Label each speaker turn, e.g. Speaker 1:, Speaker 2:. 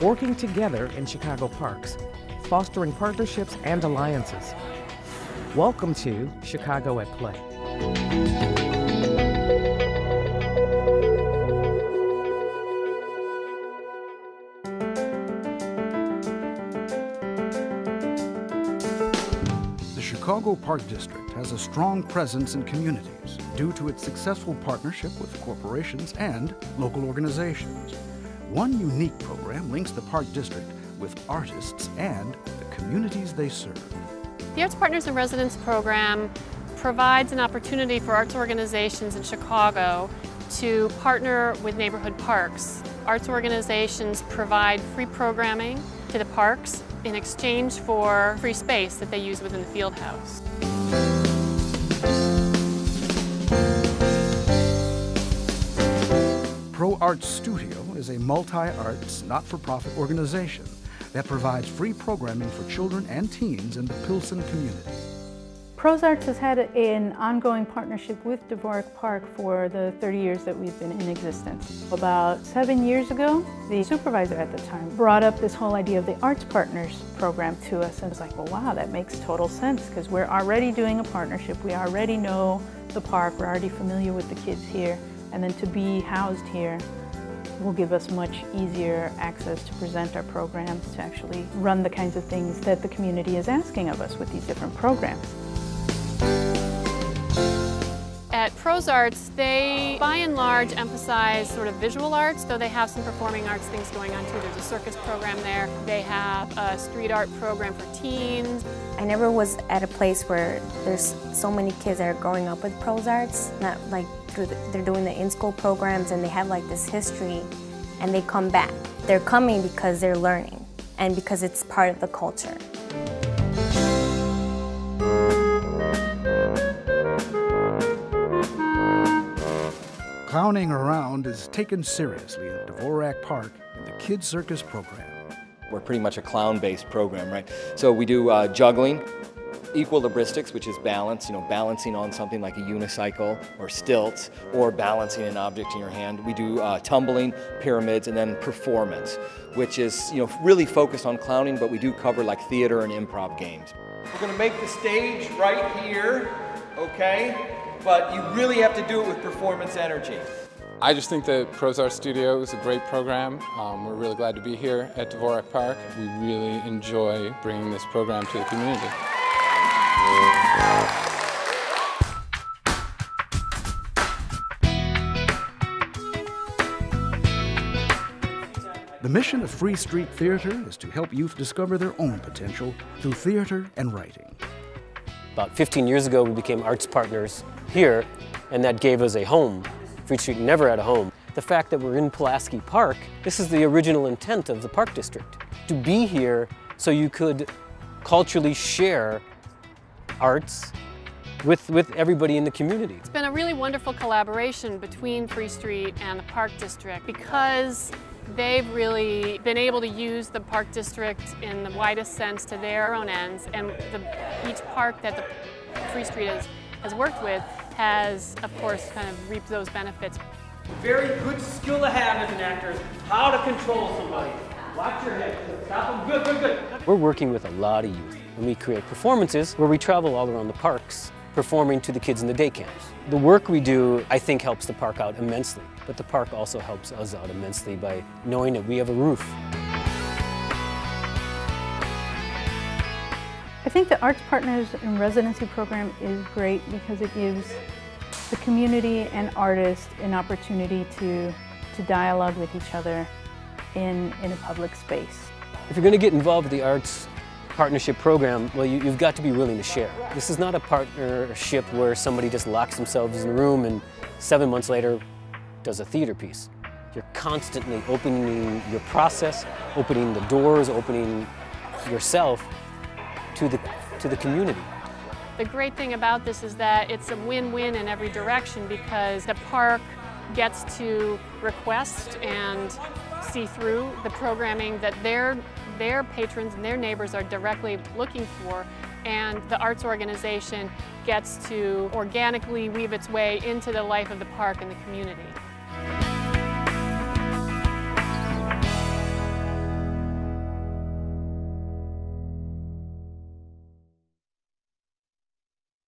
Speaker 1: working together in Chicago parks, fostering partnerships and alliances. Welcome to Chicago at Play.
Speaker 2: The Chicago Park District has a strong presence in communities due to its successful partnership with corporations and local organizations. One unique program links the Park District with artists and the communities they serve.
Speaker 3: The Arts Partners in Residence program provides an opportunity for arts organizations in Chicago to partner with neighborhood parks. Arts organizations provide free programming to the parks in exchange for free space that they use within the field house.
Speaker 2: Pro Arts Studio is a multi-arts, not-for-profit organization that provides free programming for children and teens in the Pilsen community.
Speaker 4: Pros Arts has had an ongoing partnership with Dvorak Park for the 30 years that we've been in existence. About 7 years ago, the supervisor at the time brought up this whole idea of the Arts Partners program to us, and was like, well, wow, that makes total sense, because we're already doing a partnership. We already know the park. We're already familiar with the kids here. And then to be housed here will give us much easier access to present our programs, to actually run the kinds of things that the community is asking of us with these different programs.
Speaker 3: At Pros Arts, they by and large emphasize sort of visual arts, though they have some performing arts things going on too. There's a circus program there. They have a street art program for teens.
Speaker 5: I never was at a place where there's so many kids that are growing up with Pros Arts, not like they're doing the in-school programs and they have like this history and they come back. They're coming because they're learning and because it's part of the culture.
Speaker 2: Clowning around is taken seriously at Dvorak Park in the Kids Circus program.
Speaker 6: We're pretty much a clown-based program, right? So we do juggling, equilibristics, which is balance, balancing on something like a unicycle or stilts, or balancing an object in your hand. We do tumbling, pyramids, and then performance, which is really focused on clowning, but we do cover like theater and improv games. We're going to make the stage right here, okay? But you really have to do it with performance energy.
Speaker 7: I just think that Pros Arts Studio is a great program. We're really glad to be here at Dvorak Park. We really enjoy bringing this program to the community.
Speaker 2: The mission of Free Street Theater is to help youth discover their own potential through theater and writing.
Speaker 8: About 15 years ago, we became arts partners here, and that gave us a home. Free Street never had a home. The fact that we're in Pulaski Park, this is the original intent of the Park District. To be here so you could culturally share arts with everybody in the community.
Speaker 3: It's been a really wonderful collaboration between Free Street and the Park District because they've really been able to use the Park District in the widest sense to their own ends, and each park that the Free Street has worked with has, of course, kind of reaped those benefits.
Speaker 9: Very good skill to have as an actor is how to control somebody. Watch your head. Stop them. Good, good, good.
Speaker 8: We're working with a lot of youth, and we create performances where we travel all around the parks, performing to the kids in the day camps. The work we do, I think, helps the park out immensely, but the park also helps us out immensely by knowing that we have a roof.
Speaker 4: I think the Arts Partners in Residency program is great because it gives the community and artists an opportunity to dialogue with each other in a public space.
Speaker 8: If you're going to get involved with the Arts Partnership program, well, you've got to be willing to share. This is not a partnership where somebody just locks themselves in a room and 7 months later does a theater piece. You're constantly opening your process, opening the doors, opening yourself to the community.
Speaker 3: The great thing about this is that it's a win-win in every direction because the park gets to request and see through the programming that their patrons and their neighbors are directly looking for, and the arts organization gets to organically weave its way into the life of the park and the community.